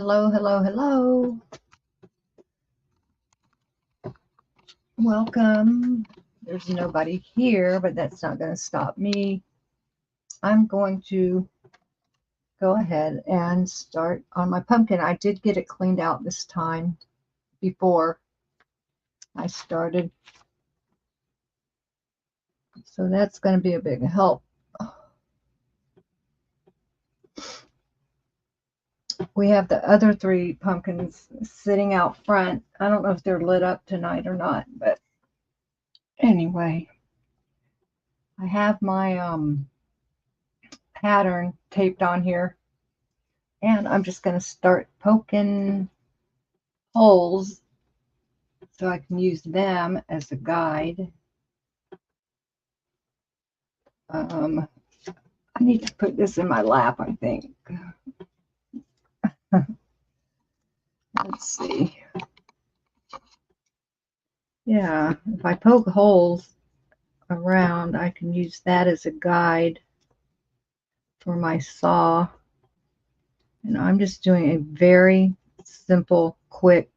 hello, hello, hello. Welcome. There's nobody here, but that's not going to stop me. I'm going to go ahead and start on my pumpkin. I did get it cleaned out this time before I started, so that's going to be a big help. We have the other 3 pumpkins sitting out front. I don't know if they're lit up tonight or not, but anyway, I have my pattern taped on here, and I'm just going to start poking holes so I can use them as a guide. I need to put this in my lap, I think. Let's see. Yeah, if I poke holes around, I can use that as a guide for my saw. And I'm just doing a very simple, quick,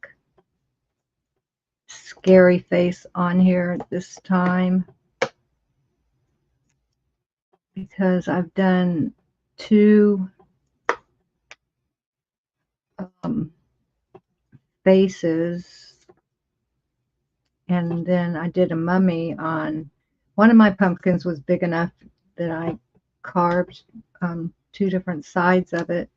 scary face on here this time, because I've done 2 faces, and then I did a mummy on one of my pumpkins. Was big enough that I carved 2 different sides of it.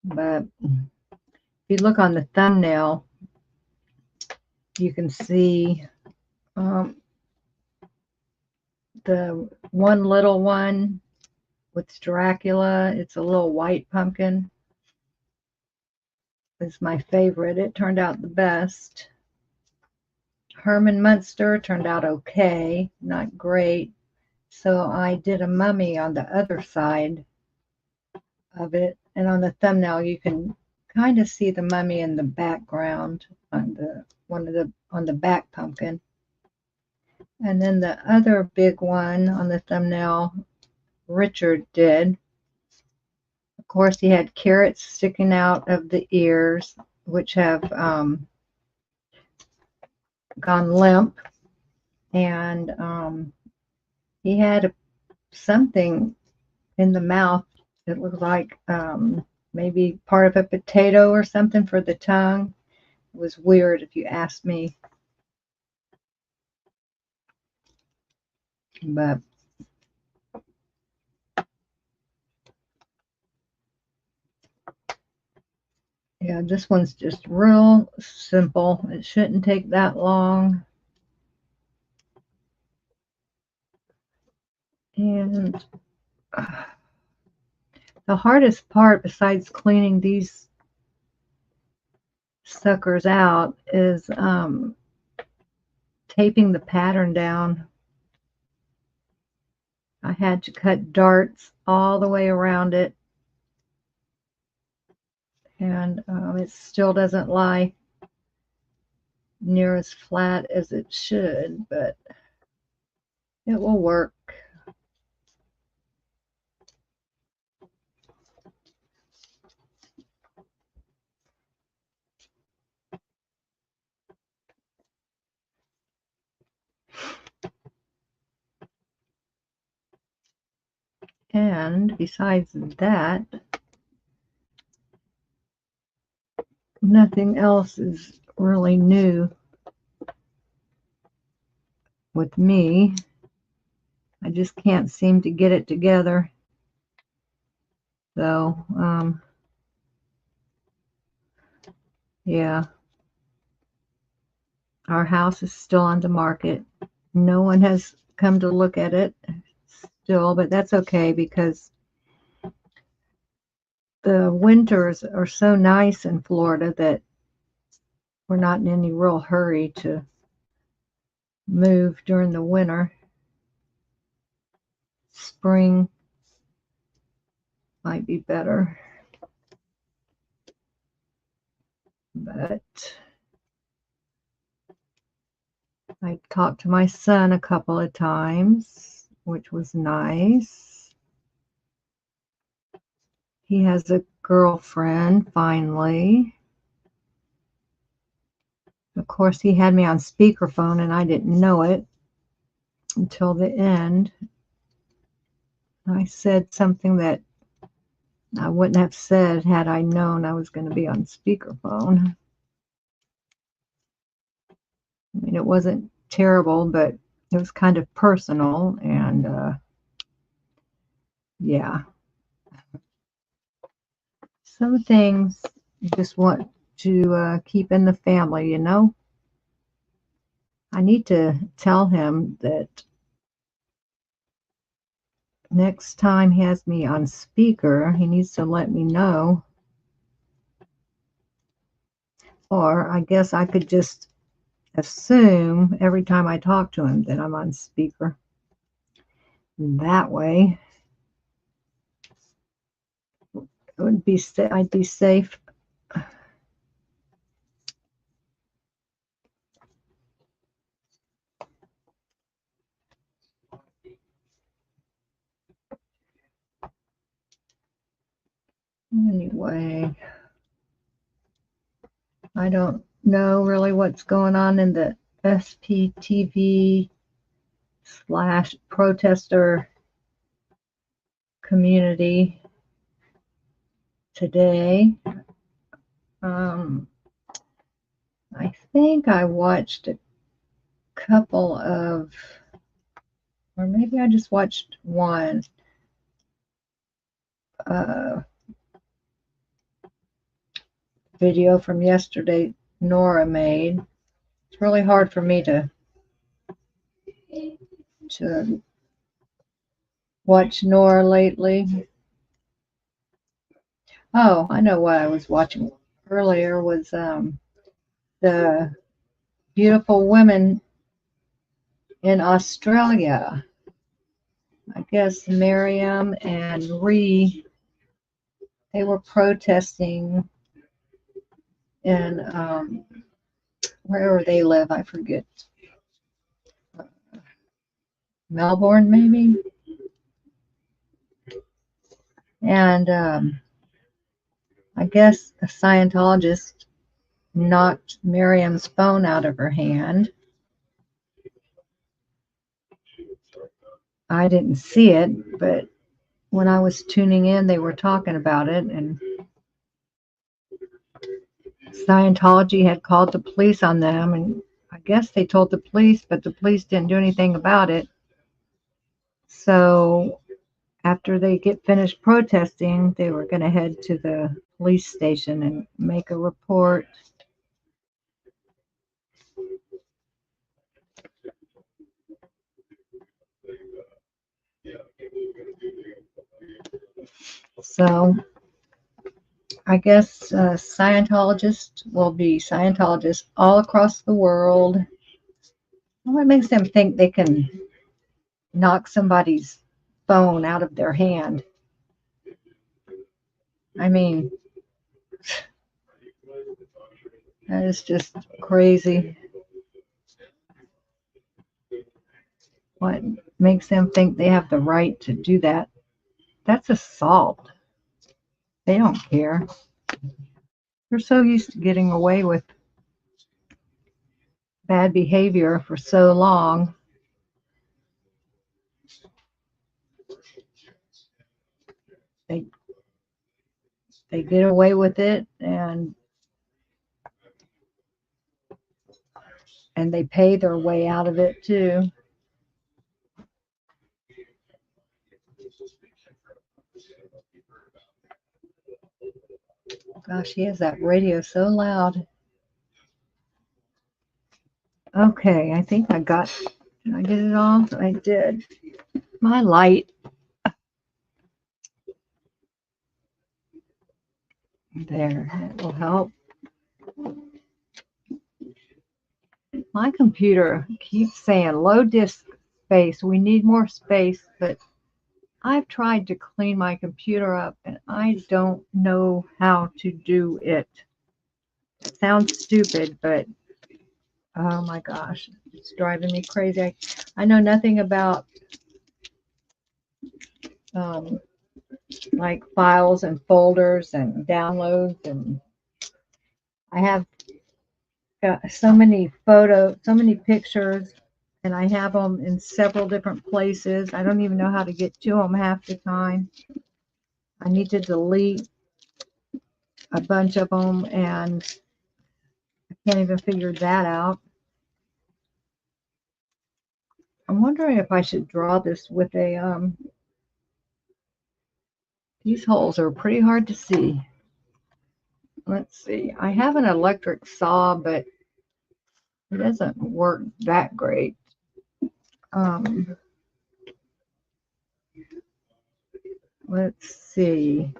But if you look on the thumbnail, you can see the one little one with Dracula. It's a little white pumpkin. It's my favorite. It turned out the best. Herman Munster turned out okay, not great. So I did a mummy on the other side of it, and on the thumbnail you can kind of see the mummy in the background on the back pumpkin. And then the other big one on the thumbnail, Richard did. Of course, he had carrots sticking out of the ears, which have gone limp, and he had something in the mouth that looked like maybe part of a potato or something for the tongue. It was weird, if you ask me. But yeah, this one's just real simple. It shouldn't take that long. And the hardest part, besides cleaning these suckers out, is taping the pattern down. I had to cut darts all the way around it, and it still doesn't lie near as flat as it should, but it will work. And besides that, nothing else is really new with me. I just can't seem to get it together. So, yeah. Our house is still on the market. No one has come to look at it still, but that's okay, because the winters are so nice in Florida that we're not in any real hurry to move during the winter. Spring might be better, but I talked to my son a couple of times, which was nice. He has a girlfriend, finally. Of course, he had me on speakerphone, and I didn't know it until the end. I said something that I wouldn't have said had I known I was going to be on speakerphone. I mean, it wasn't terrible, but it was kind of personal, and yeah. Some things you just want to keep in the family, you know? I need to tell him that next time he has me on speaker, he needs to let me know. Or I guess I could just assume every time I talk to him that I'm on speaker. That way, it would be I'd be safe. Anyway, I don't know really what's going on in the SPTV/protester community today. I think I watched a couple of, or maybe I just watched one video from yesterday Nora made. It's really hard for me to watch Nora lately. Oh, I know what I was watching earlier was the beautiful women in Australia. I guess Miriam and Ree, they were protesting in wherever they live, I forget. Melbourne, maybe? And I guess a Scientologist knocked Miriam's phone out of her hand. I didn't see it, but when I was tuning in, they were talking about it, and Scientology had called the police on them, and I guess they told the police, but the police didn't do anything about it. So after they get finished protesting, they were going to head to the police station and make a report. So I guess Scientologists will be Scientologists all across the world. What makes them think they can knock somebody's phone out of their hand? I mean, that is just crazy. What makes them think they have the right to do that? That's assault. They don't care. They're so used to getting away with bad behavior for so long. They get away with it, and they pay their way out of it too. Gosh, he has that radio so loud. Okay, I think I got, did I get it all? I did. My light. There, that will help. My computer keeps saying low disk space. We need more space, but I've tried to clean my computer up and I don't know how to do it. It sounds stupid, but oh my gosh, it's driving me crazy. I know nothing about like files and folders and downloads, and I have got so many photos, so many pictures, and I have them in several different places. I don't even know how to get to them half the time. I need to delete a bunch of them, and I can't even figure that out. I'm wondering if I should draw this with a, these holes are pretty hard to see. Let's see. I have an electric saw, but it doesn't work that great. Let's see.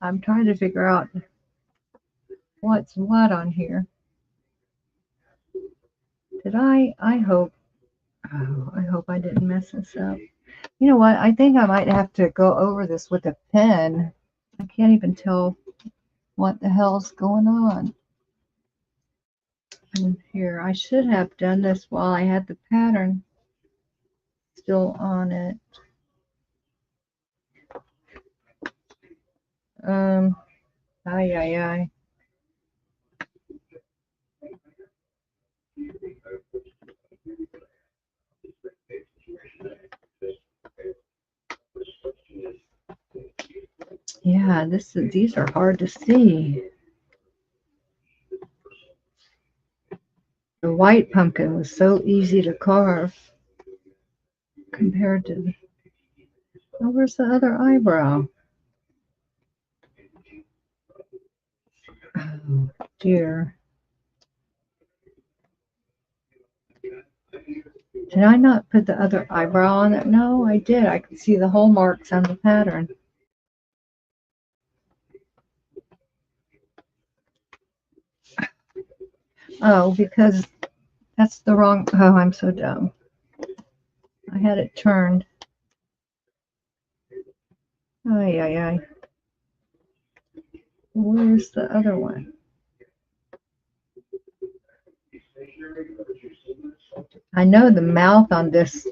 I'm trying to figure out what's what on here. Did I hope, oh, I hope I didn't mess this up. You know what? I think I might have to go over this with a pen. I can't even tell what the hell's going on. And here, I should have done this while I had the pattern still on it. Ay, ay, ay. Yeah, these are hard to see. The white pumpkin was so easy to carve compared to, oh, where's the other eyebrow? Oh, dear. Did I not put the other eyebrow on it? No, I did. I could see the hole marks on the pattern. Oh, because that's the wrong, oh, I'm so dumb. I had it turned. Ay, ay, ay. Where's the other one? I know the mouth on this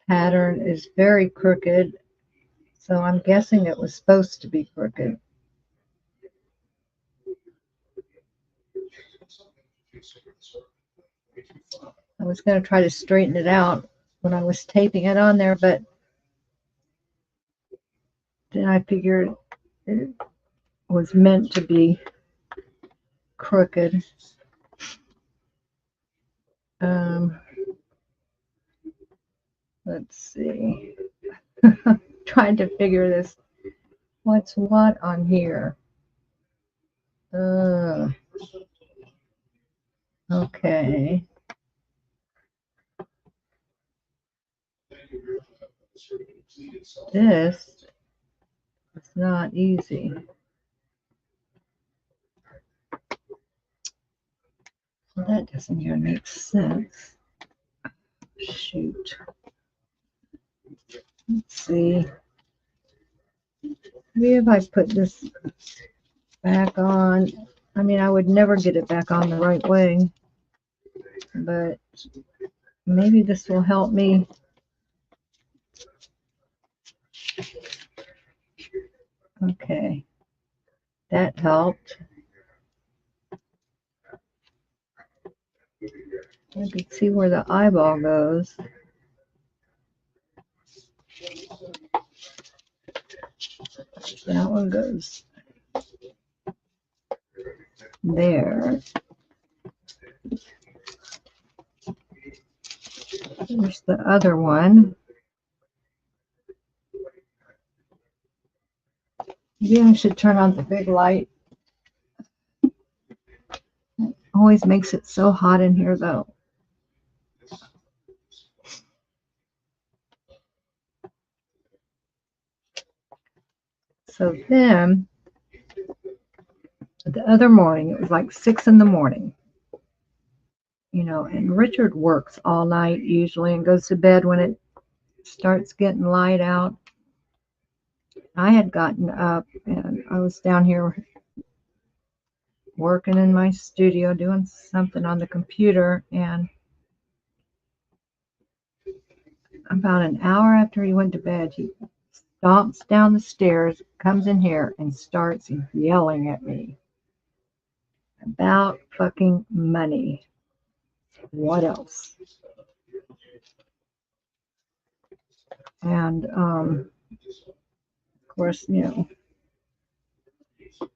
pattern is very crooked, so I'm guessing it was supposed to be crooked. I was going to try to straighten it out when I was taping it on there, but then I figured it was meant to be crooked. Let's see. Trying to figure this. What's what on here? Okay. This is not easy. Well, that doesn't even make sense. Shoot. Let's see. Maybe if I put this back on, I mean, I would never get it back on the right way, but maybe this will help me. Okay, that helped. I can see where the eyeball goes. That one goes there. There's the other one. Maybe I should turn on the big light. It always makes it so hot in here, though. So then, the other morning, it was like 6 in the morning, you know, and Richard works all night usually and goes to bed when it starts getting light out. I had gotten up and I was down here working in my studio doing something on the computer, and about an hour after he went to bed, he stomps down the stairs, comes in here, and starts yelling at me about fucking money. What else? And of course,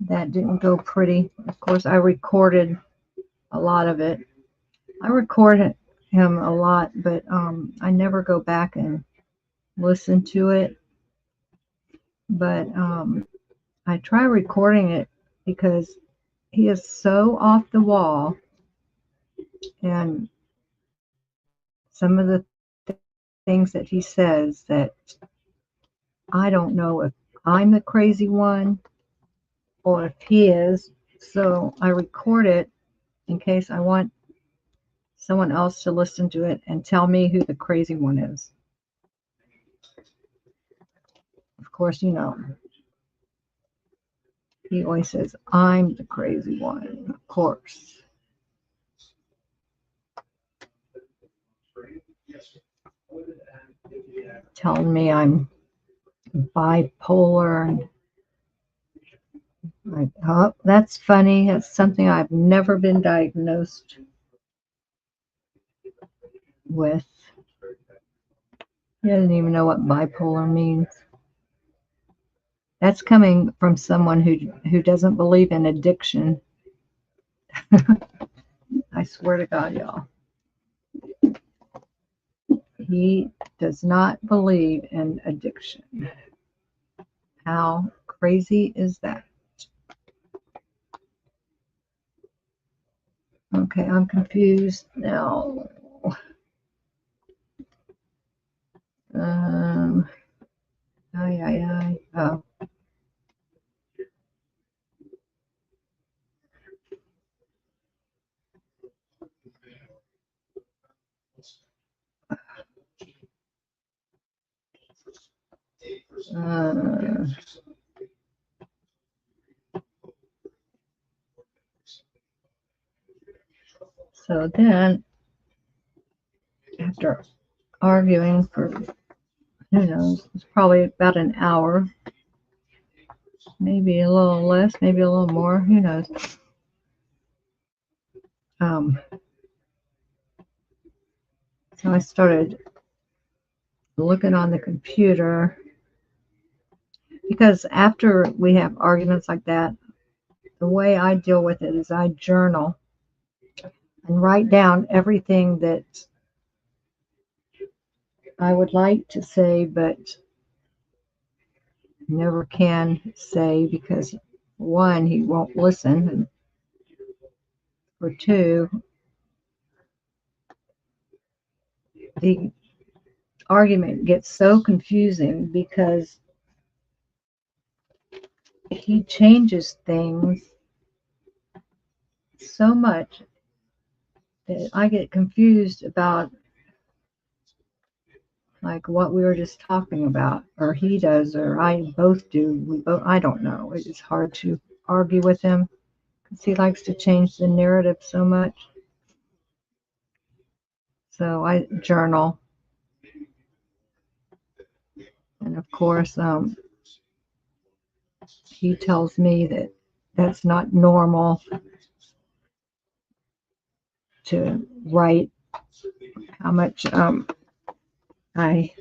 that didn't go pretty. Of course, I recorded a lot of it. I recorded him a lot, but I never go back and listen to it. But I try recording it because he is so off the wall, and some of the things that he says that I don't know if I'm the crazy one or if he is. So I record it in case I want someone else to listen to it and tell me who the crazy one is. Of course, he always says, I'm the crazy one, of course. Telling me I'm bipolar. And oh, that's funny. That's something I've never been diagnosed with. He doesn't even know what bipolar means. That's coming from someone who doesn't believe in addiction. I swear to God, y'all. He does not believe in addiction. How crazy is that? Okay, I'm confused now. Oh. So then, after arguing for, who knows, it's probably about an hour, maybe a little less, maybe a little more, who knows. So I started looking on the computer, because after we have arguments like that, the way I deal with it is I journal and write down everything that I would like to say, but never can say because, one, he won't listen, and for two, the argument gets so confusing because he changes things so much that I get confused about, like, what we were just talking about, or he does, or I both do. I don't know. It's hard to argue with him because he likes to change the narrative so much. So I journal. And of course, he tells me that that's not normal to write how much I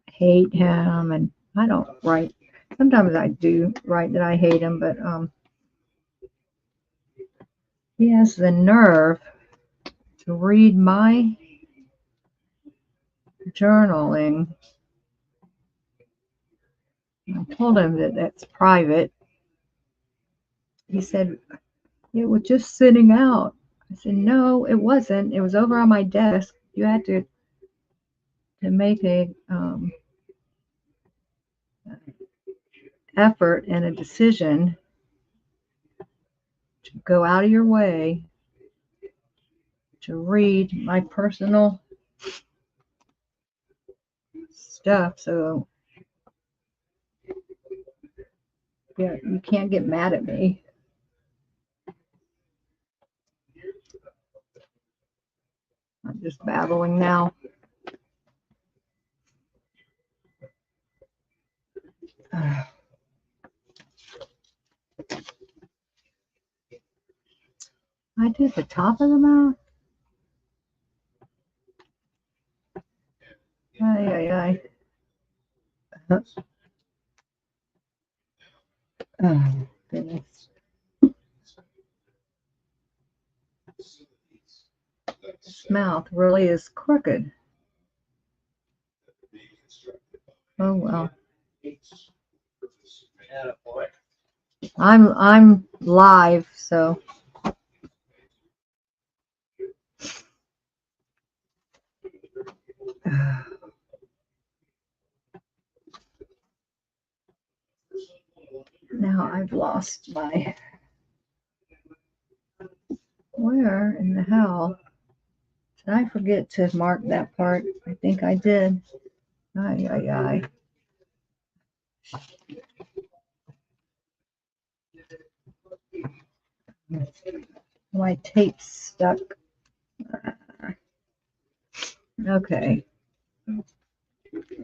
hate him, and I don't write. Sometimes I do write that I hate him, but he has the nerve to read my journaling. I told him that that's private. He said, it was just sitting out. I said, no, it wasn't. It was over on my desk. You had to make a effort and a decision to go out of your way to read my personal stuff. So yeah, you can't get mad at me. I'm just babbling now. do the top of the mouth? Ay, ay, ay. Oh, goodness. This mouth really is crooked. Oh well. I'm live, so now I've lost my. Where in the hell did I forget to mark that part? I think I did. Ay, ay, ay. My tape's stuck. Okay.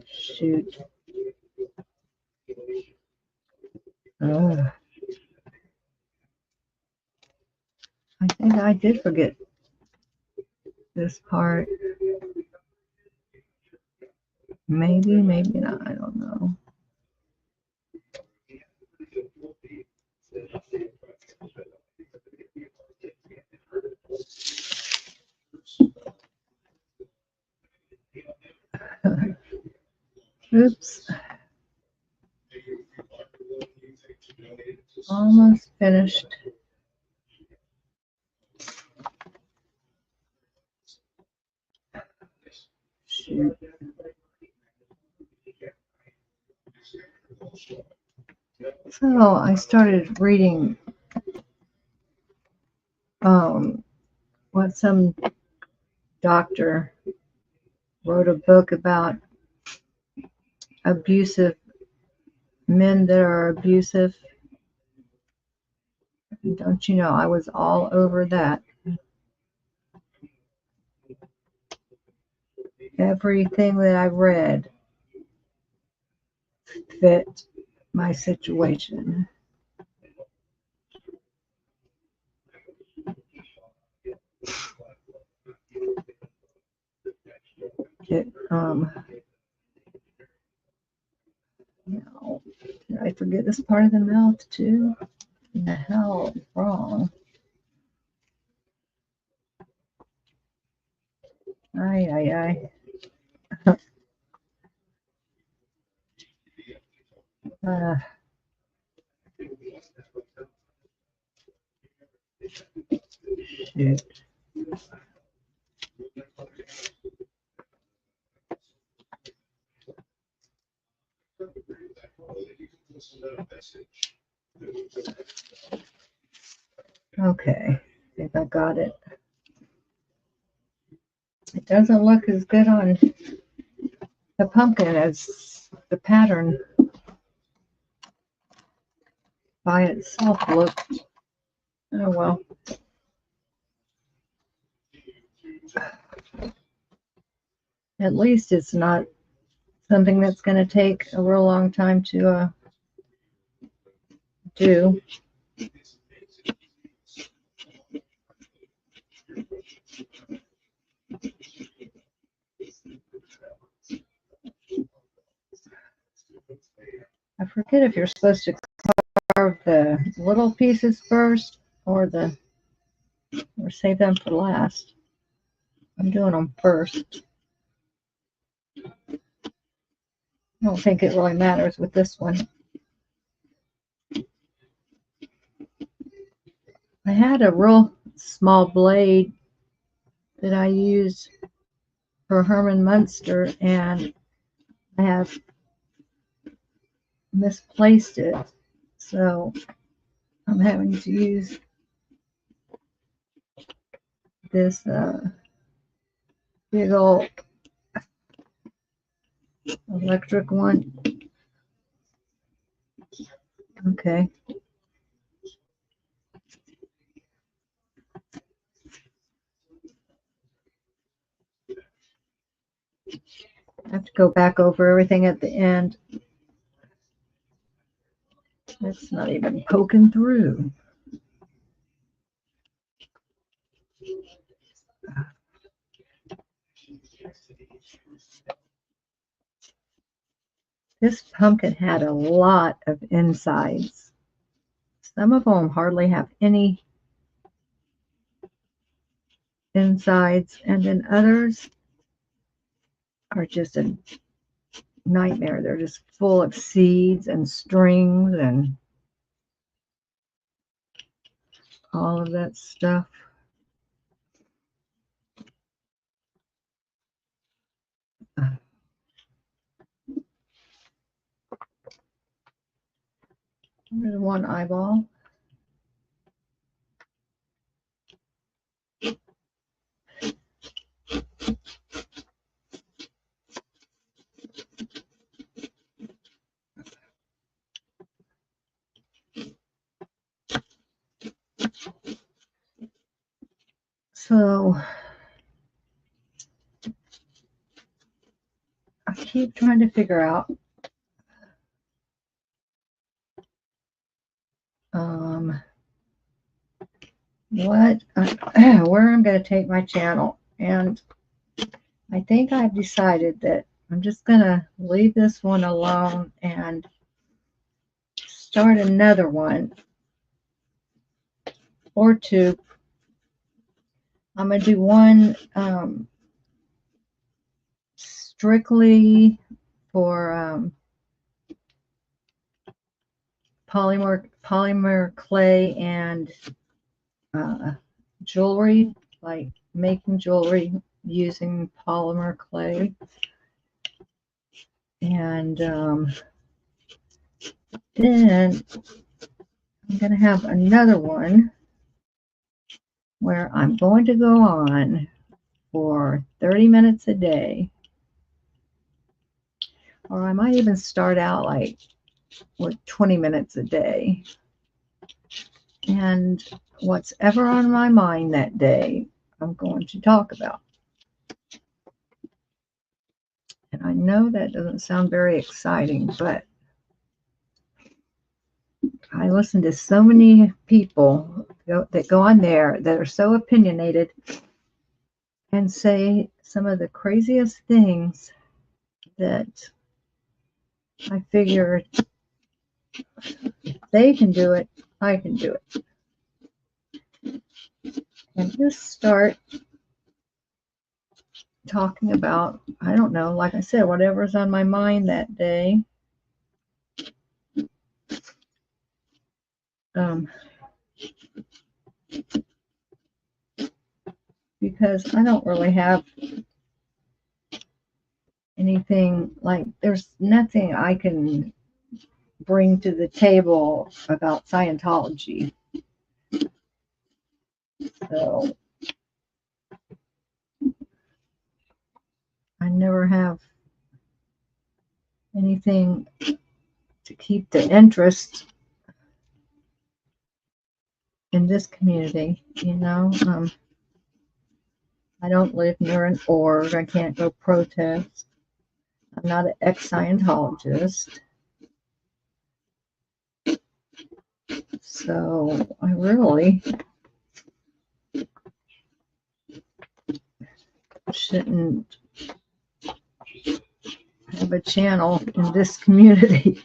Shoot. Ugh. I think I did forget this part. Maybe, maybe not. I don't know. Oops. Almost finished. Shoot. So I started reading what some doctor wrote a book about abusive men that are abusive. Don't you know, I was all over that. Everything that I read fit my situation. It, no, did I forget this part of the mouth too? What the hell is wrong? Ay, ay, ay. Shoot. Okay, I think I got it. It doesn't look as good on the pumpkin as the pattern by itself looked. Oh well. At least it's not something that's going to take a real long time to do. I forget if you're supposed to carve the little pieces first or save them for last. I'm doing them first. I don't think it really matters with this one. I had a real small blade that I used for Herman Munster, and I have misplaced it, so I'm having to use this big old electric one. Okay. I have to go back over everything at the end. It's not even poking through. This pumpkin had a lot of insides. Some of them hardly have any insides, and then others are just a nightmare. They're just full of seeds and strings and all of that stuff. There's one eyeball. So I keep trying to figure out what where I'm going to take my channel, and I think I've decided that I'm just going to leave this one alone and start another one or two. I'm going to do one strictly for polymer clay and jewelry, like making jewelry using polymer clay. And then I'm going to have another one where I'm going to go on for 30 minutes a day. Or I might even start out like with 20 minutes a day. And what's ever on my mind that day, I'm going to talk about. And I know that doesn't sound very exciting, but I listen to so many people that go on there that are so opinionated and say some of the craziest things that I figured if they can do it, I can do it. And just start talking about, I don't know, like I said, whatever's on my mind that day. Because I don't really have anything, like there's nothing I can bring to the table about Scientology. So I never have anything to keep the interest in this community, you know. I don't live near an org. I can't go protest. I'm not an ex-Scientologist. So I really shouldn't have a channel in this community.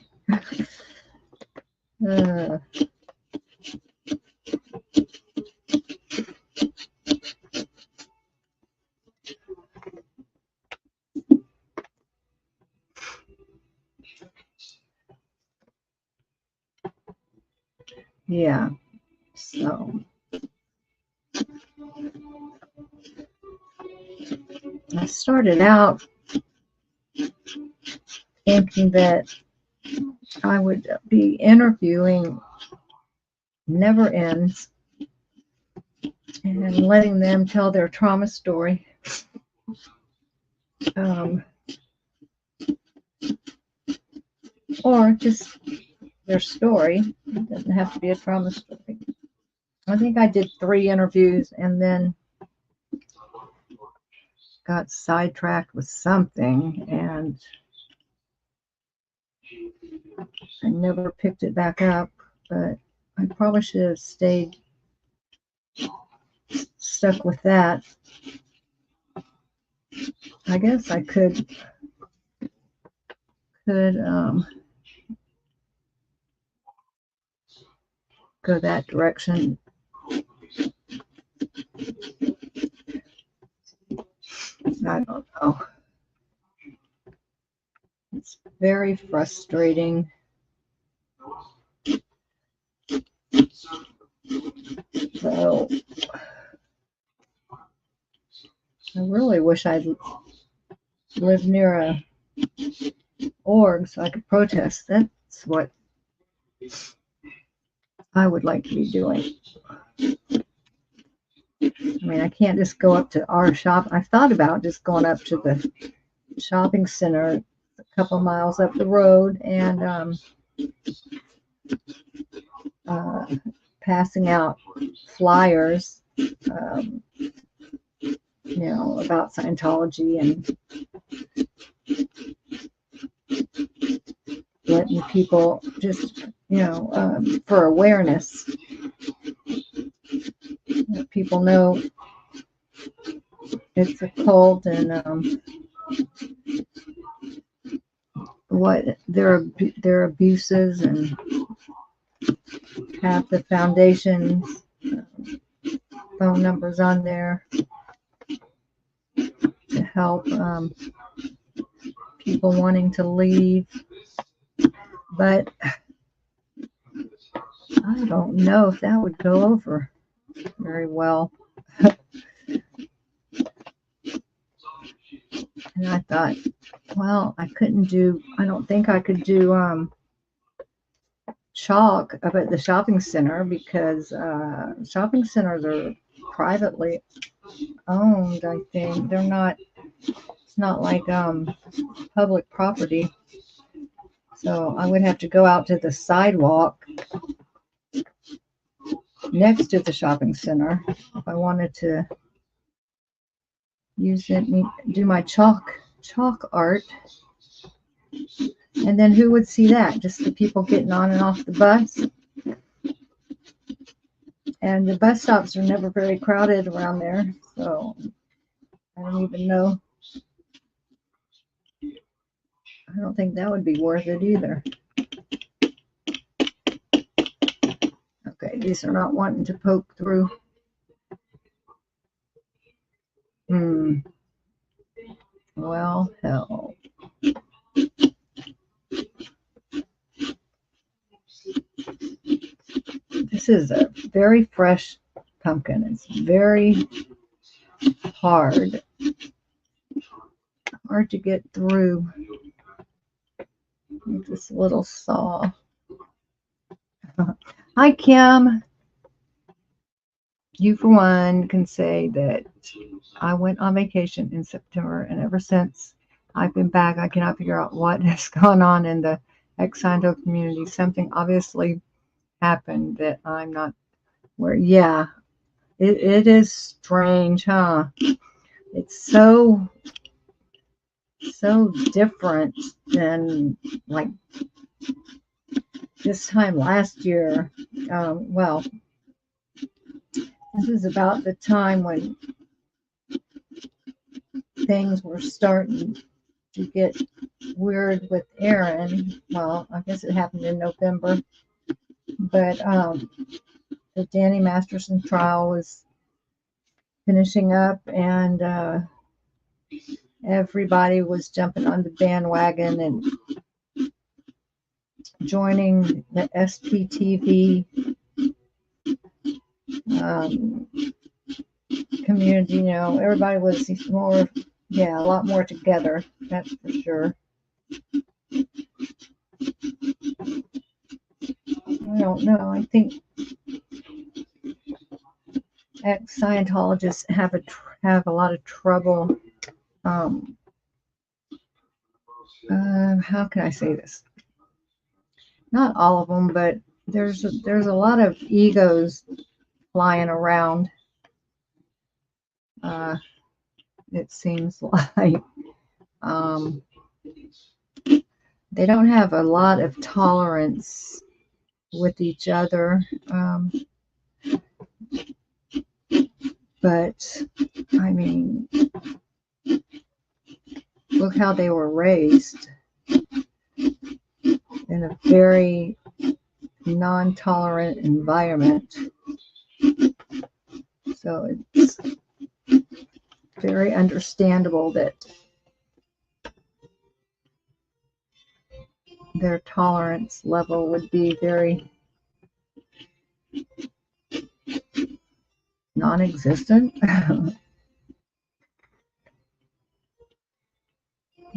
Yeah, so I started out thinking that I would be interviewing never ends and letting them tell their trauma story. Or just their story. It doesn't have to be a trauma story. I think I did 3 interviews and then got sidetracked with something, and I never picked it back up. But I probably should have stuck with that. I guess I could could go that direction. I don't know. It's very frustrating. So I really wish I'd lived near a org so I could protest. That's what I would like to be doing. I mean, I can't just go up to our shop. I've thought about just going up to the shopping center a couple miles up the road and passing out flyers, about Scientology and letting people just, for awareness, let people know it's a cult and what their abuses and have the foundation's phone numbers on there to help people wanting to leave. But I don't know if that would go over very well. And I thought, well, I don't think I could do chalk up at the shopping center because shopping centers are privately owned, I think. It's not like public property. So I would have to go out to the sidewalk next to the shopping center if I wanted to use it and do my chalk art. And then who would see that? Just the people getting on and off the bus. And the bus stops are never very crowded around there, so I don't even know. I don't think that would be worth it either. Okay, these are not wanting to poke through. Well, hell. This is a very fresh pumpkin. It's very hard to get through with this little saw. Hi, Kim. You, for one, can say that I went on vacation in September, and ever since I've been back, I cannot figure out what has gone on in the ex-Scientology community. Something obviously happened that I'm not aware. Yeah, it is strange, huh? It's so different than like this time last year. Well, this is about the time when things were starting to get weird with Aaron. Well, I guess it happened in November, but the Danny Masterson trial was finishing up, and everybody was jumping on the bandwagon and joining the SPTV community. Everybody was a lot more together, that's for sure. I don't know. I think ex-Scientologists have a lot of trouble. How can I say this? Not all of them, but there's a lot of egos flying around. It seems like they don't have a lot of tolerance with each other. But I mean, look how they were raised. in a very non-tolerant environment. So it's very understandable that their tolerance level would be very non-existent.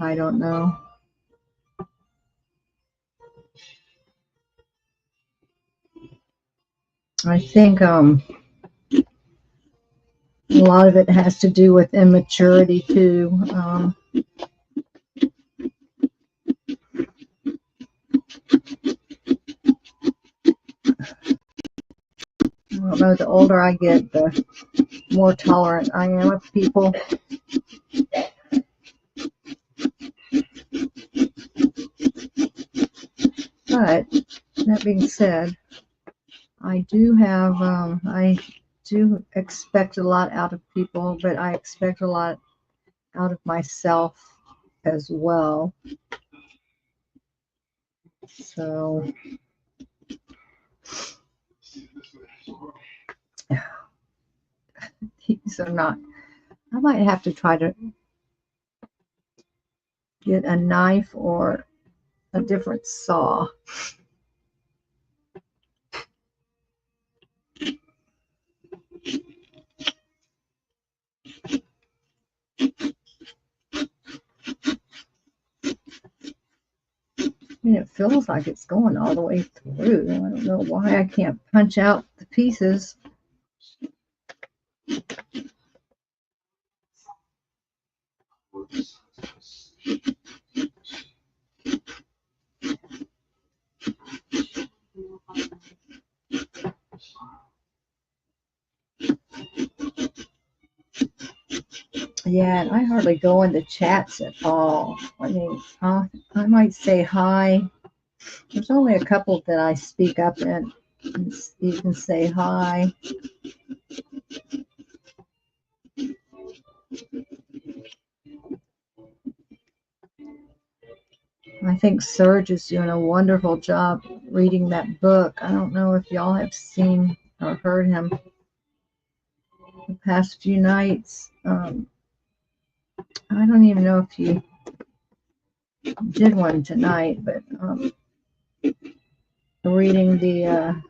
I don't know. I think a lot of it has to do with immaturity too. I don't know, the older I get, the more tolerant I am of people. But that being said, I do expect a lot out of people, but I expect a lot out of myself as well. So these are not, I might have to try to get a knife or a different saw. I mean, it feels like it's going all the way through. I don't know why I can't punch out the pieces. Yeah, and I hardly go into chats at all. I mean, I might say hi. There's only a couple that I speak up in and even say hi. I think Serge is doing a wonderful job reading that book. I don't know if y'all have seen or heard him the past few nights. I don't even know if he did one tonight, but reading the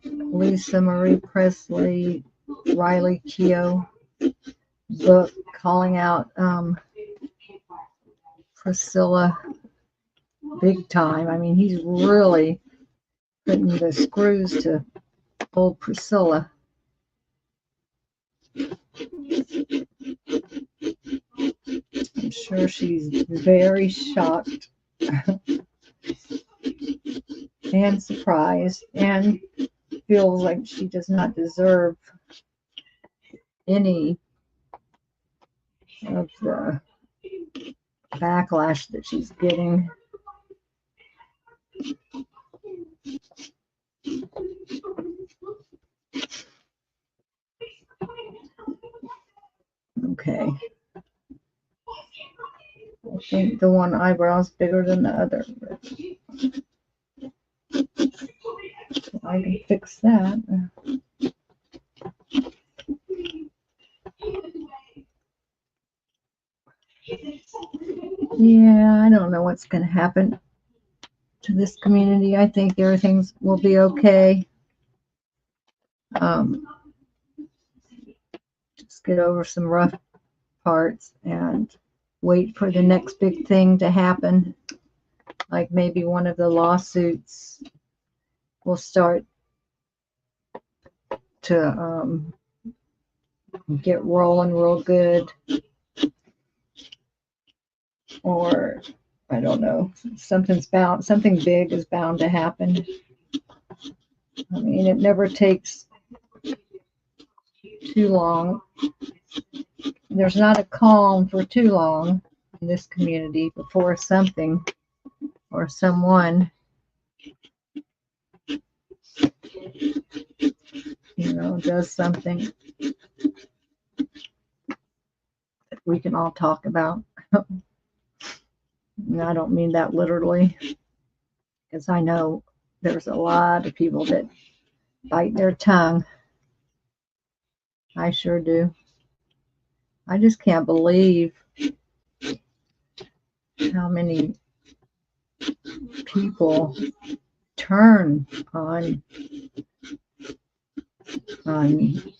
Lisa Marie Presley, Riley Keough book, calling out Priscilla big time. I mean, he's really putting the screws to old Priscilla. I'm sure she's very shocked and surprised and feels like she does not deserve any of the backlash that she's getting. Okay. I think the one eyebrow is bigger than the other. I can fix that. Yeah, I don't know what's going to happen to this community. I think everything will be okay. Just get over some rough parts and wait for the next big thing to happen. Like maybe one of the lawsuits will start to get rolling real good. Or I don't know, something big is bound to happen. I mean, it never takes too long. There's not a calm for too long in this community before something or someone, does something that we can all talk about. And I don't mean that literally, because I know there's a lot of people that bite their tongue. I sure do. I just can't believe how many people turn on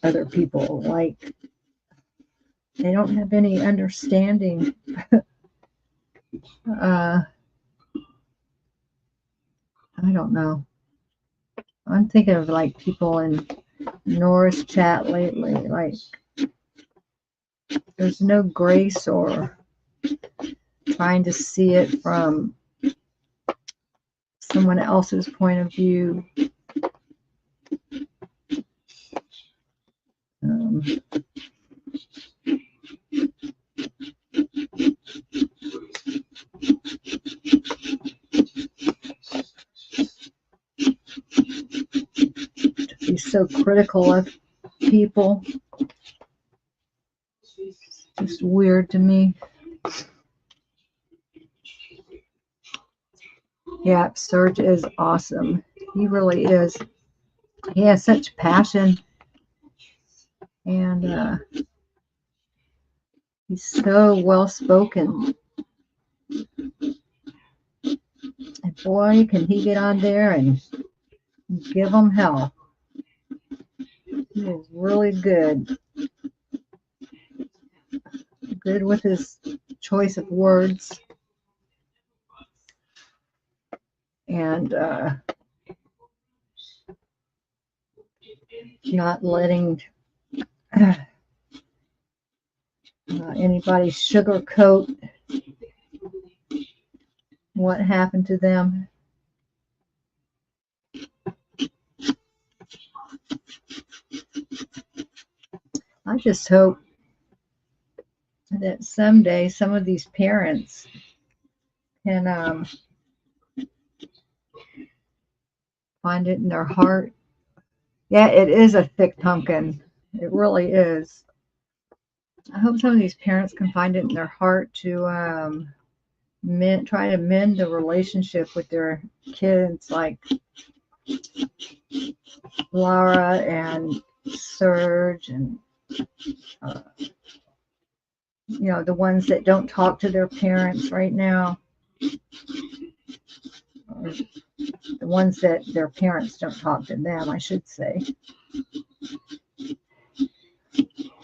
other people. Like, they don't have any understanding. I don't know. I'm thinking of like people in Nora's chat lately. Like, there's no grace or trying to see it from someone else's point of view. To be so critical of people, it's just weird to me. Yeah, Serge is awesome. He really is. He has such passion, and he's so well spoken. And boy, can he get on there and give them hell. He is really good. Good with his choice of words. And not letting anybody sugarcoat what happened to them. I just hope that someday some of these parents can find it in their heart. Yeah, it is a thick pumpkin. It really is. I hope some of these parents can find it in their heart to try to mend the relationship with their kids, like Laura and Serge, and the ones that don't talk to their parents right now, or the ones that their parents don't talk to them, I should say.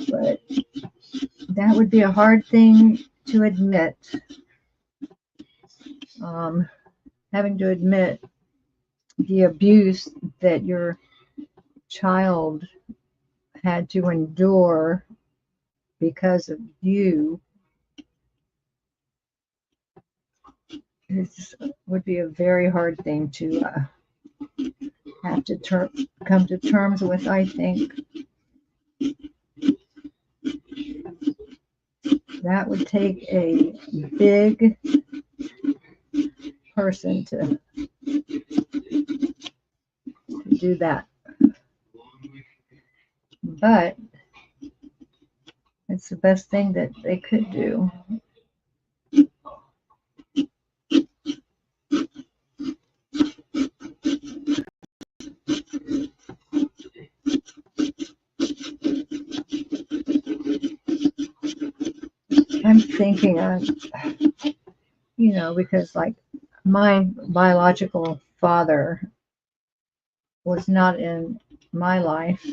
But that would be a hard thing to admit. Having to admit the abuse that your child had to endure because of you would be a very hard thing to have to come to terms with, I think. That would take a big person to do that. But it's the best thing that they could do. I'm thinking of, because like my biological father was not in my life.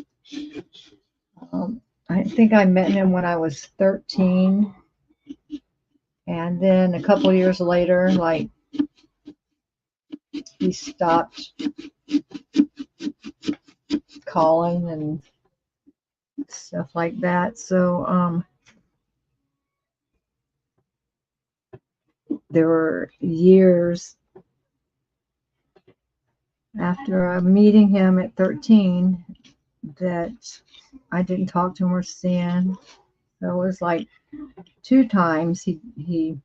I think I met him when I was 13. And then a couple years later, like, he stopped calling and stuff like that. So there were years after meeting him at 13 that I didn't talk to him or see him. So it was like 2 times he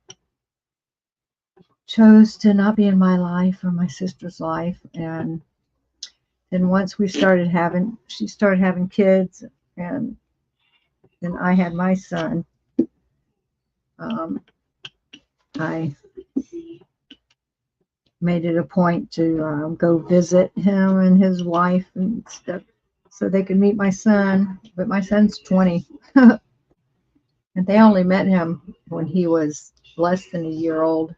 chose to not be in my life or my sister's life. And then once she started having kids, and then I had my son, I made it a point to go visit him and his wife and stuff so they could meet my son. But my son's 20. And they only met him when he was less than a year old.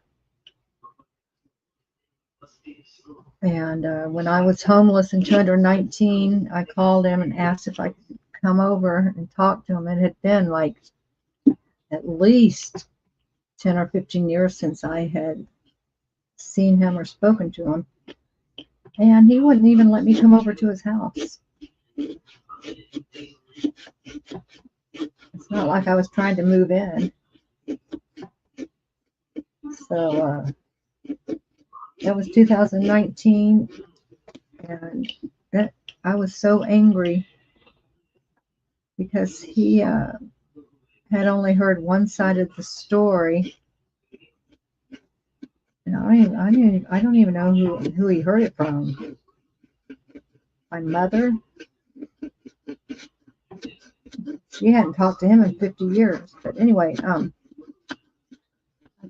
And when I was homeless in 219, I called him and asked if I could come over and talk to him. It had been like at least 10 or 15 years since I had seen him or spoken to him. And he wouldn't even let me come over to his house. It's not like I was trying to move in. So that was 2019, and I was so angry because he had only heard one side of the story. And I don't even know who he heard it from. My mother. She hadn't talked to him in 50 years. But anyway, I've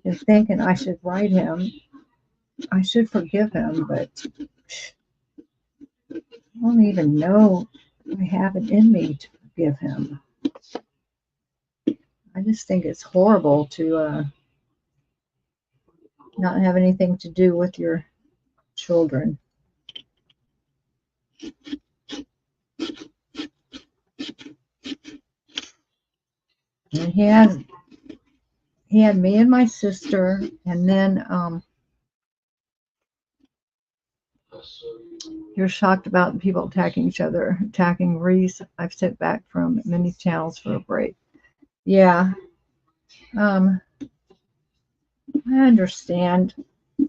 been thinking I should write him. I should forgive him, but I don't even know if I have it in me to forgive him. I just think it's horrible to not have anything to do with your children. And he had me and my sister, and then you're shocked about people attacking each other, attacking Reese. I've stepped back from many channels for a break. Yeah. I understand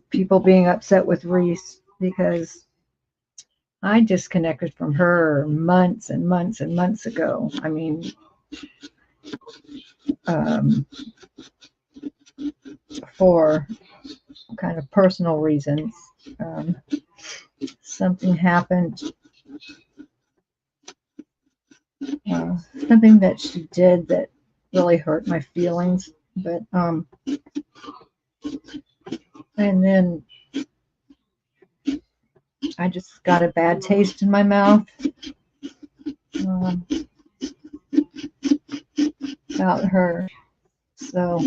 people being upset with Reese because I disconnected from her months and months and months ago. I mean, for kind of personal reasons. Something happened, something that she did that really hurt my feelings. But and then I just got a bad taste in my mouth about her. So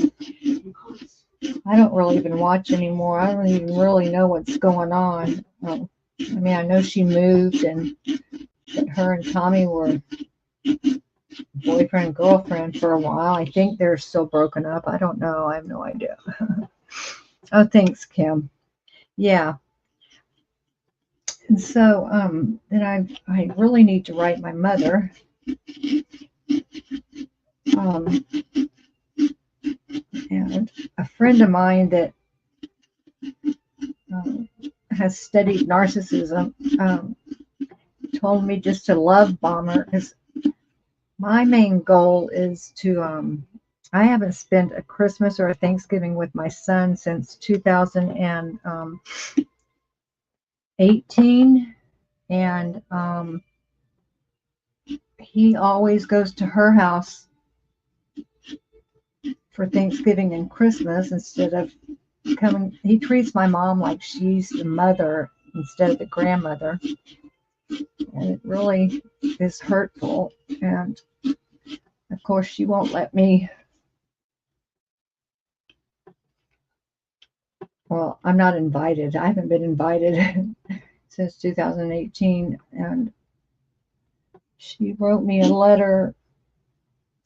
I don't really even watch anymore. I don't even really know what's going on. I mean, I know she moved and that her and Tommy were boyfriend and girlfriend for a while. I think they're still broken up. I don't know. I have no idea. Oh, thanks, Kim. Yeah. And so then I really need to write my mother. And a friend of mine that has studied narcissism told me just to love bomb her. Because my main goal is to I haven't spent a Christmas or a Thanksgiving with my son since 2018, and he always goes to her house for Thanksgiving and Christmas instead of coming. He treats my mom like she's the mother instead of the grandmother, and it really is hurtful. And of course, she won't let me. Well, I'm not invited. I haven't been invited since 2018, and she wrote me a letter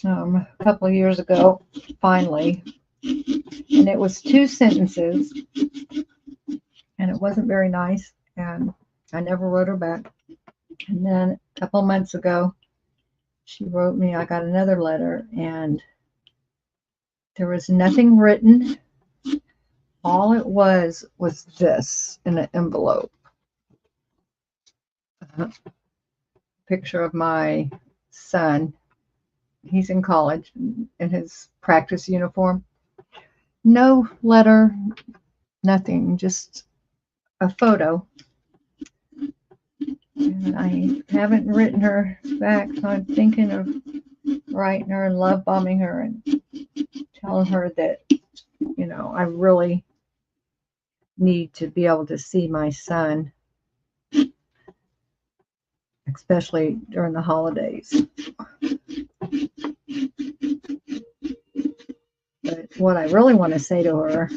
a couple of years ago, finally, and it was 2 sentences, and it wasn't very nice, and I never wrote her back. And then a couple of months ago, she wrote me, I got another letter, and there was nothing written. All it was this in an envelope. Picture of my son. He's in college in his practice uniform. No letter, nothing, just a photo. And I haven't written her back, so I'm thinking of writing her and love bombing her and telling her that, you know, I really need to be able to see my son, especially during the holidays. But what I really want to say to her,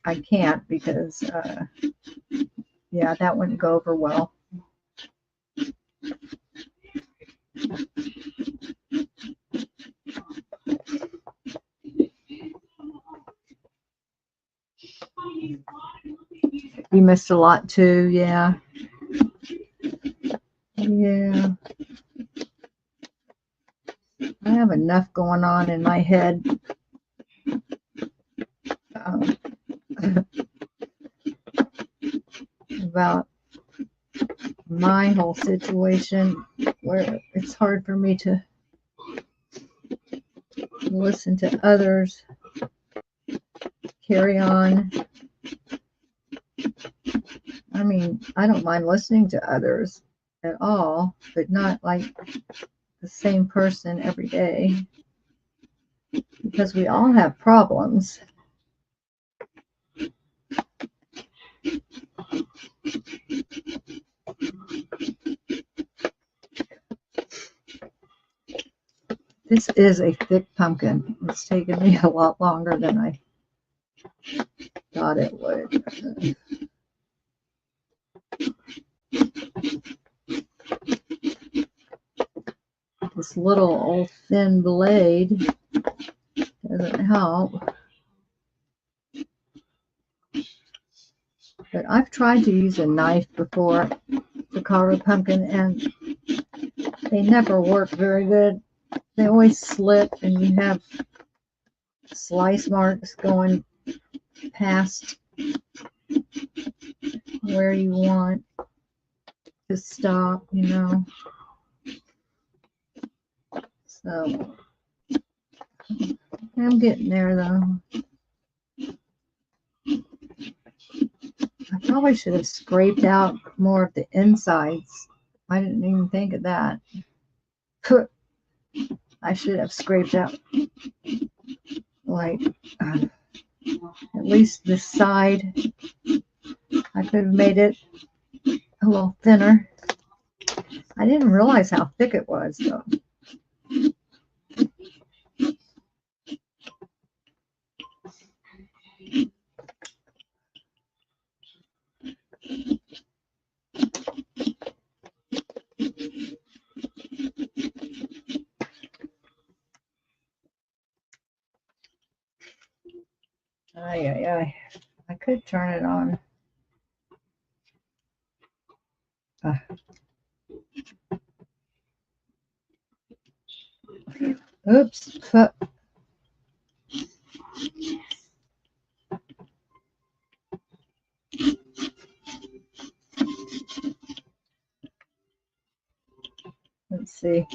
I can't because, yeah, that wouldn't go over well. You missed a lot too, yeah. Yeah. I have enough going on in my head. About my whole situation where it's hard for me to listen to others, carry on. I mean, I don't mind listening to others at all, but not like the same person every day, because we all have problems. This is a thick pumpkin. It's taken me a lot longer than I thought it would. This little old thin blade doesn't help. But I've tried to use a knife before to carve a pumpkin, and they never work very good. They always slip, and you have slice marks going past where you want to stop, you know. So I'm getting there though. I probably should have scraped out more of the insides. I didn't even think of that. I should have scraped out like at least this side. I could have made it a little thinner. I didn't realize how thick it was though. I could turn it on. Oops. Let's see.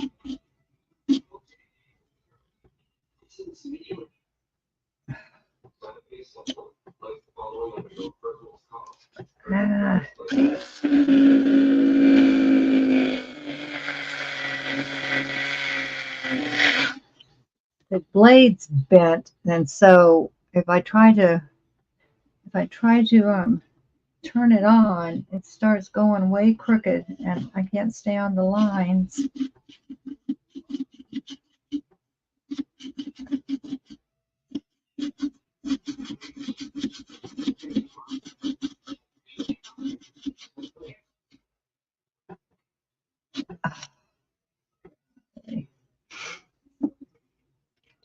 The blade's bent, and so if I try to turn it on, it starts going way crooked, and I can't stay on the lines.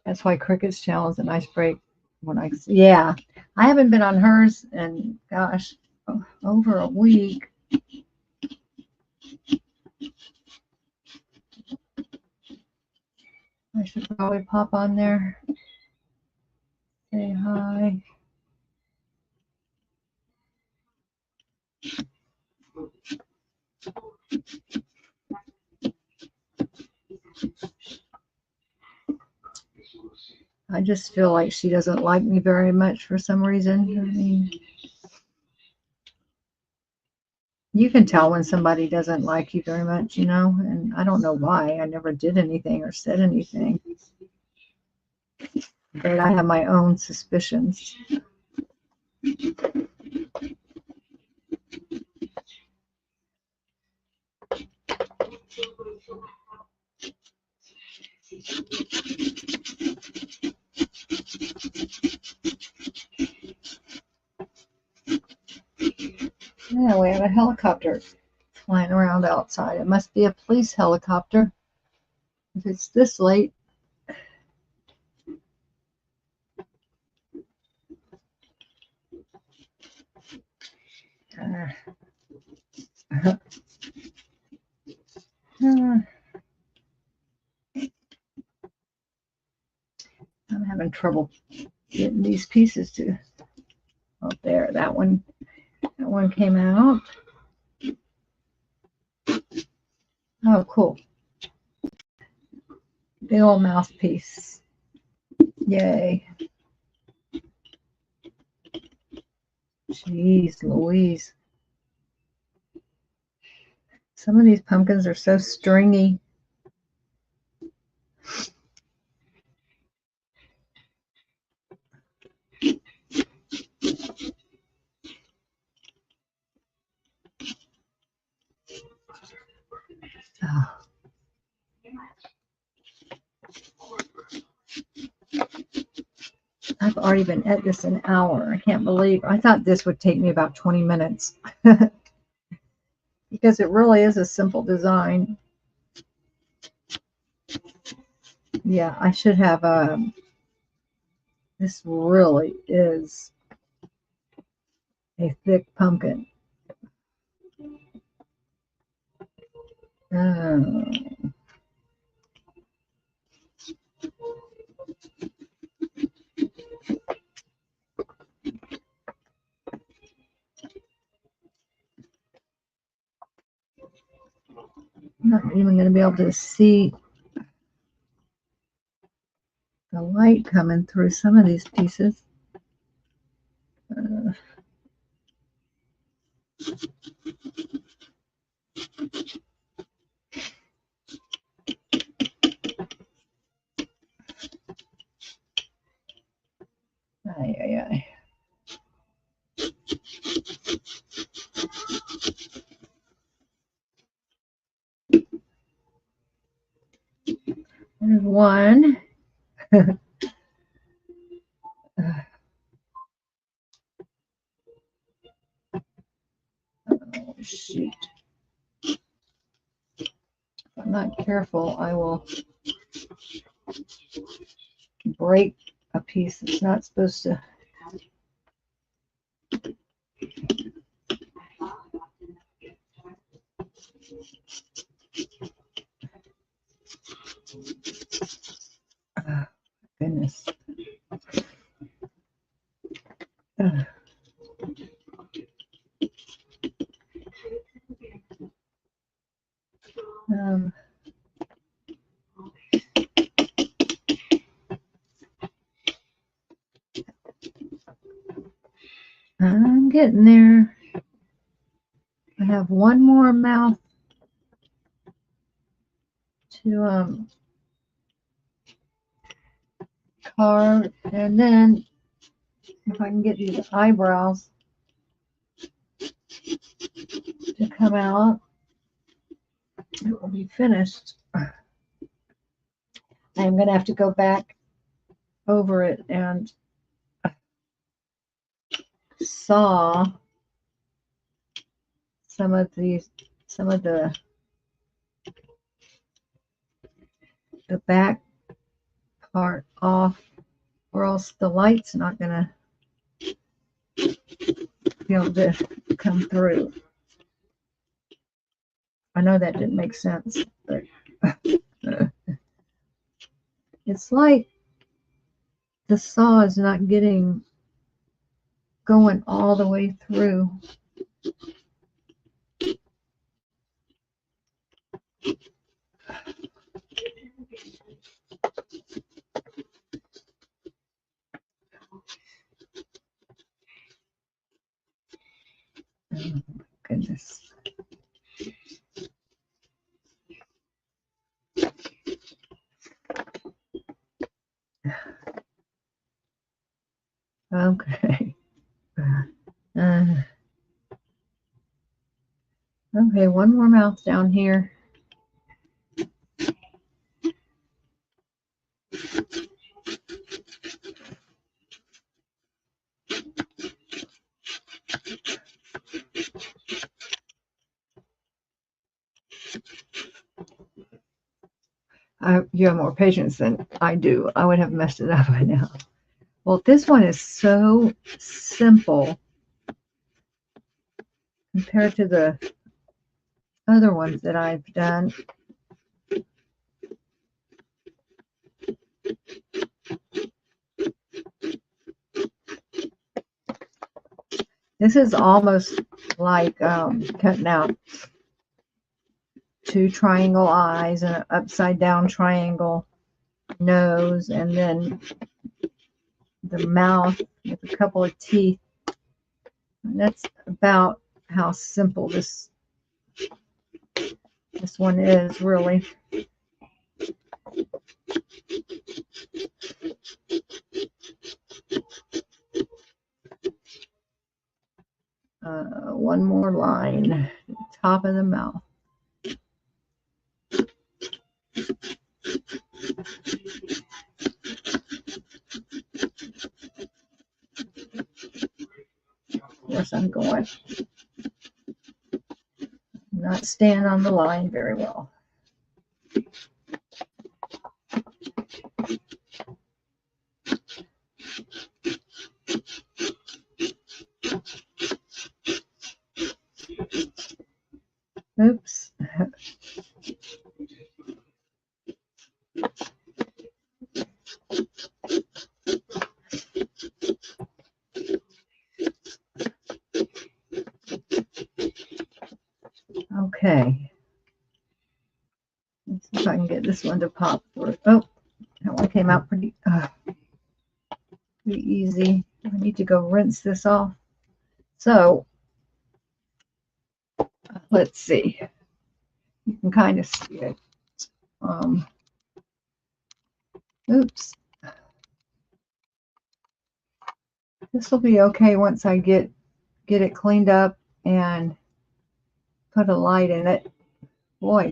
That's why Cricket's channel is a nice break. Yeah, I haven't been on hers in, gosh, over a week. I should probably pop on there, say hi. I just feel like she doesn't like me very much for some reason. I mean, you can tell when somebody doesn't like you very much, you know, and I don't know why. I never did anything or said anything. But I have my own suspicions. Yeah, we have a helicopter flying around outside. It must be a police helicopter if it's this late. I'm having trouble getting these pieces to. Oh, there, that one came out. Oh, cool. Big old mouthpiece. Yay. Jeez Louise. Some of these pumpkins are so stringy. Oh. I've already been at this an hour. I can't believe. I thought this would take me about 20 minutes. Because it really is a simple design. Yeah, I should have this really is a thick pumpkin. Oh. I'm not even going to be able to see the light coming through some of these pieces. Ay, ay, ay. There's one. Oh, shoot. If I'm not careful, I will break a piece that's not supposed to. Oh, goodness. Um, I'm getting there. I have one more mouth to carve, and then if I can get these eyebrows to come out, it will be finished. I'm going to have to go back over it and saw some of the back part off, or else the light's not going to be able to come through. I know that didn't make sense, but it's like the saw is not going all the way through. Oh, goodness. Okay. Okay, one more mouth down here. You have more patience than I do. I would have messed it up by now. Well, this one is so simple compared to the other ones that I've done. This is almost like cutting out two triangle eyes and an upside down triangle nose, and then the mouth with a couple of teeth. And that's about how simple this one is, really. One more line, top of the mouth. Yes, I'm going. Not staying on the line very well. Oops. Okay. Let's see if I can get this one to pop through. Oh, that one came out pretty easy. I need to go rinse this off. So, let's see. You can kind of see it. Oops. This will be okay once I get it cleaned up and put a light in it. Boy,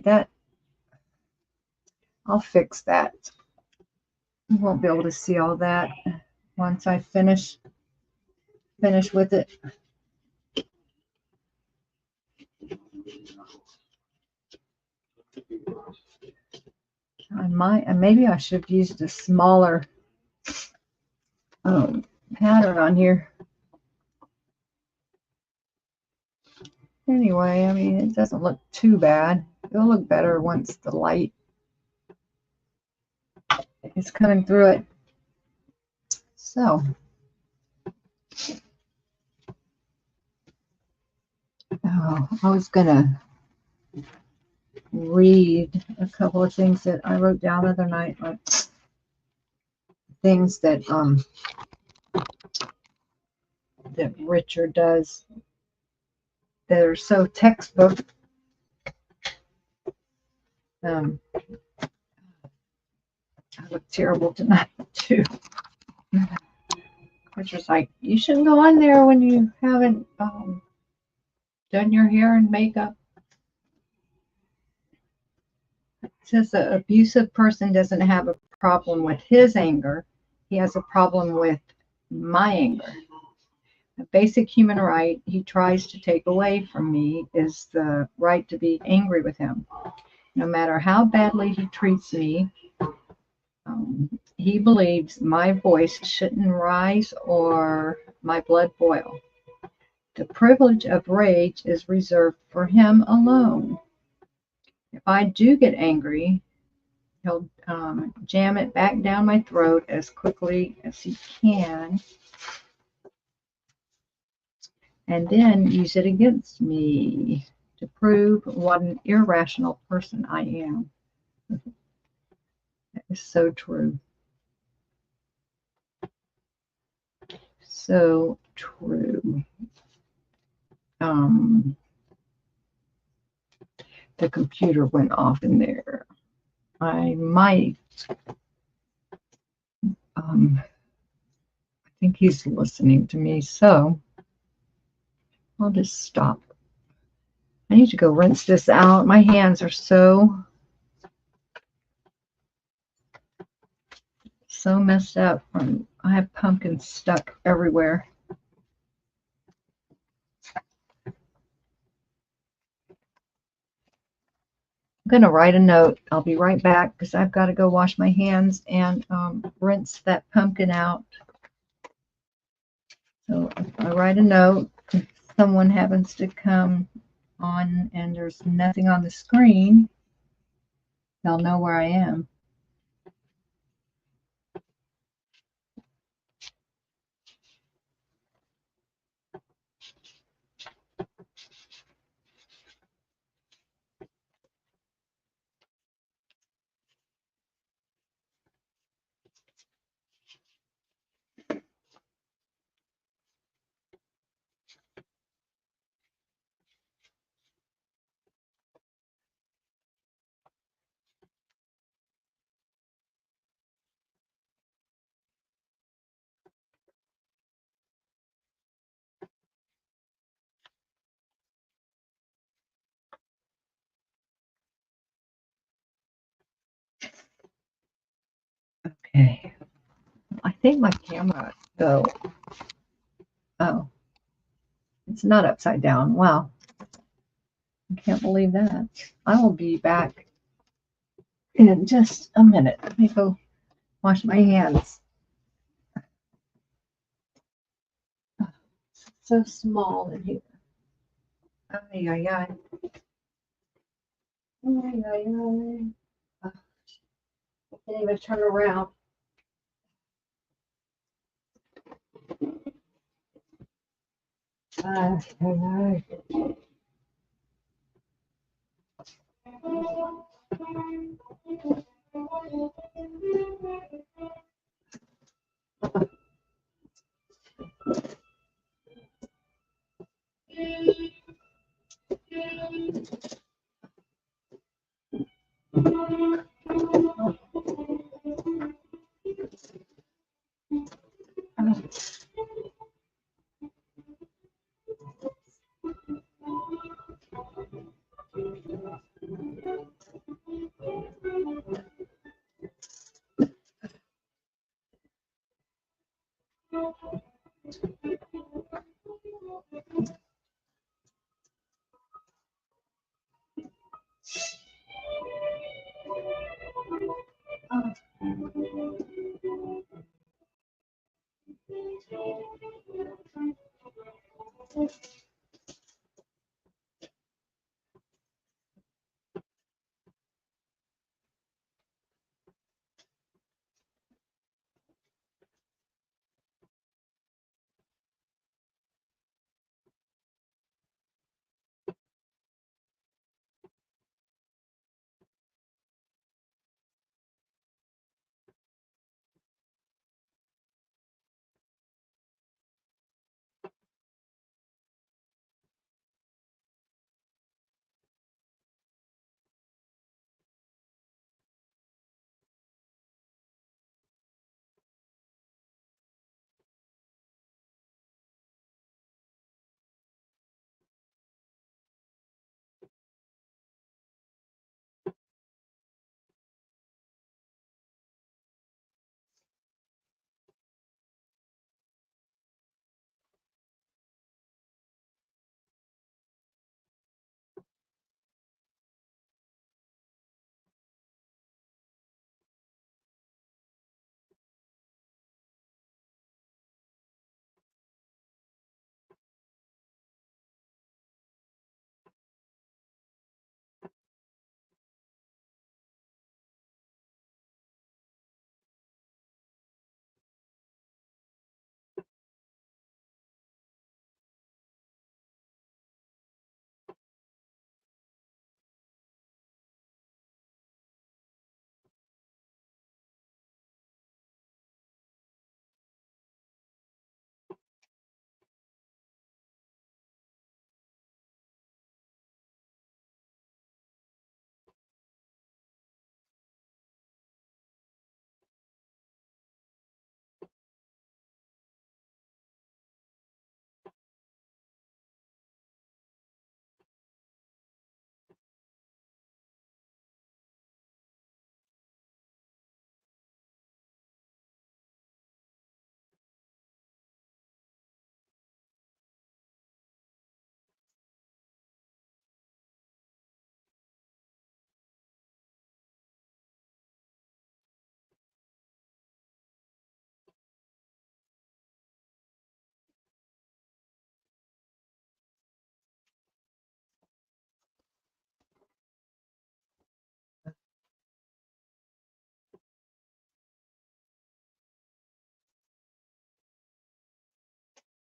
I'll fix that. You won't be able to see all that once I finish with it. Maybe I should have used a smaller pattern on here. Anyway, I mean, it doesn't look too bad. It'll look better once the light is coming through it. So, I was gonna read a couple of things that I wrote down the other night, like things that Richard does that are so textbook. I look terrible tonight too. Richard's like, you shouldn't go on there when you haven't done your hair and makeup. It says an abusive person doesn't have a problem with his anger. He has a problem with my anger. A basic human right he tries to take away from me is the right to be angry with him. No matter how badly he treats me, he believes my voice shouldn't rise or my blood boil. The privilege of rage is reserved for him alone. If I do get angry, he'll jam it back down my throat as quickly as he can and then use it against me to prove what an irrational person I am. That is so true. So true. The computer went off in there. I might. I think he's listening to me, so I'll just stop I need to go rinse this out. My hands are so messed up from I have pumpkins stuck everywhere. I'm going to write a note. I'll be right back because I've got to go wash my hands and rinse that pumpkin out. So if I write a note, if someone happens to come on and there's nothing on the screen, they'll know where I am. Okay. I think my camera, though. Oh, it's not upside down. Wow. I can't believe that. I will be back in just a minute. Let me go wash my hands. It's so small in here. Ay, ay, ay. Ay, ay, ay. I can't even turn around. Ay, ay, ay.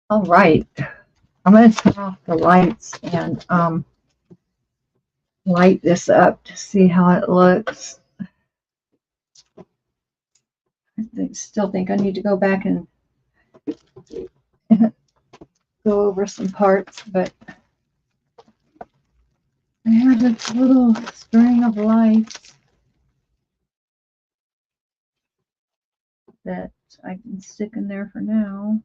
All right. I'm going to turn off the lights and light this up to see how it looks. Still think I need to go back and go over some parts, but I have this little string of lights that I can stick in there for now.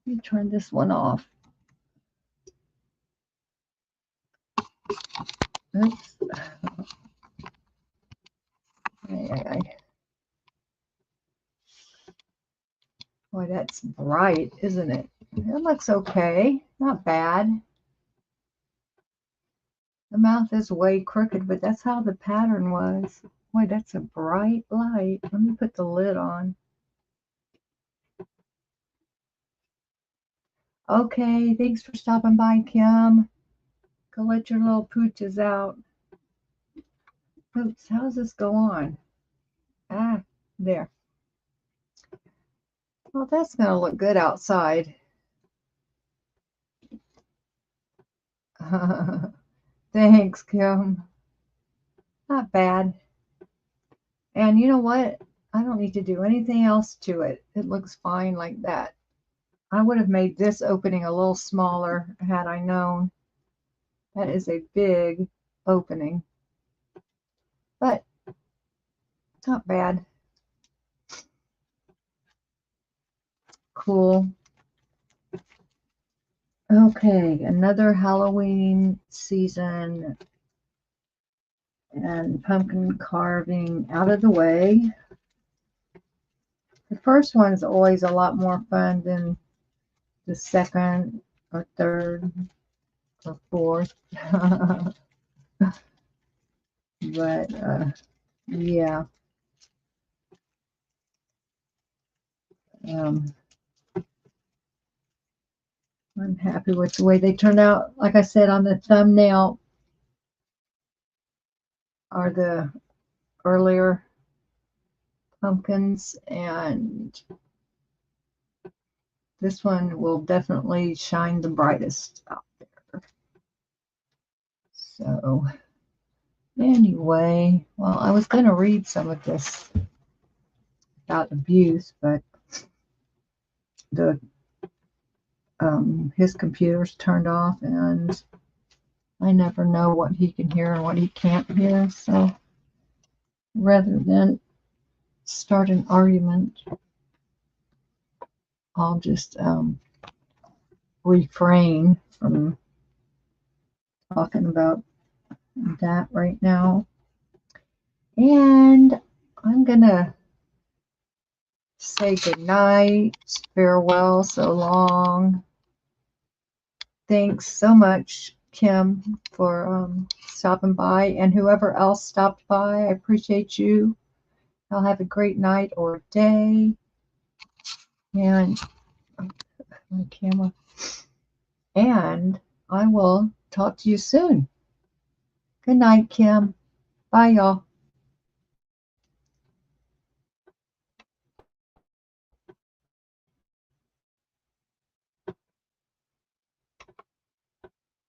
Let me turn this one off. Oops. Boy, that's bright, isn't it? It looks okay. Not bad. The mouth is way crooked, but that's how the pattern was. Boy, that's a bright light. Let me put the lid on. Okay, thanks for stopping by, Kim. Go let your little pooches out. Oops, how does this go on? Ah, there. Well, that's going to look good outside. Thanks, Kim. Not bad. And you know what? I don't need to do anything else to it. It looks fine like that. I would have made this opening a little smaller had I known. That is a big opening. But not bad. Cool. Okay, another Halloween season and pumpkin carving out of the way. The first one is always a lot more fun than the second or third or fourth. But yeah. I'm happy with the way they turned out. Like I said on the thumbnail are the earlier pumpkins, and this one will definitely shine the brightest out there. So anyway, well, I was going to read some of this about abuse, but the his computer's turned off, and I never know what he can hear and what he can't hear. So rather than start an argument, I'll just refrain from talking about that right now. And I'm gonna say good night, farewell, so long. Thanks so much, Kim, for stopping by, and whoever else stopped by. I appreciate you. I'll have a great night or day. And my camera. And I will talk to you soon. Good night, Kim. Bye, y'all.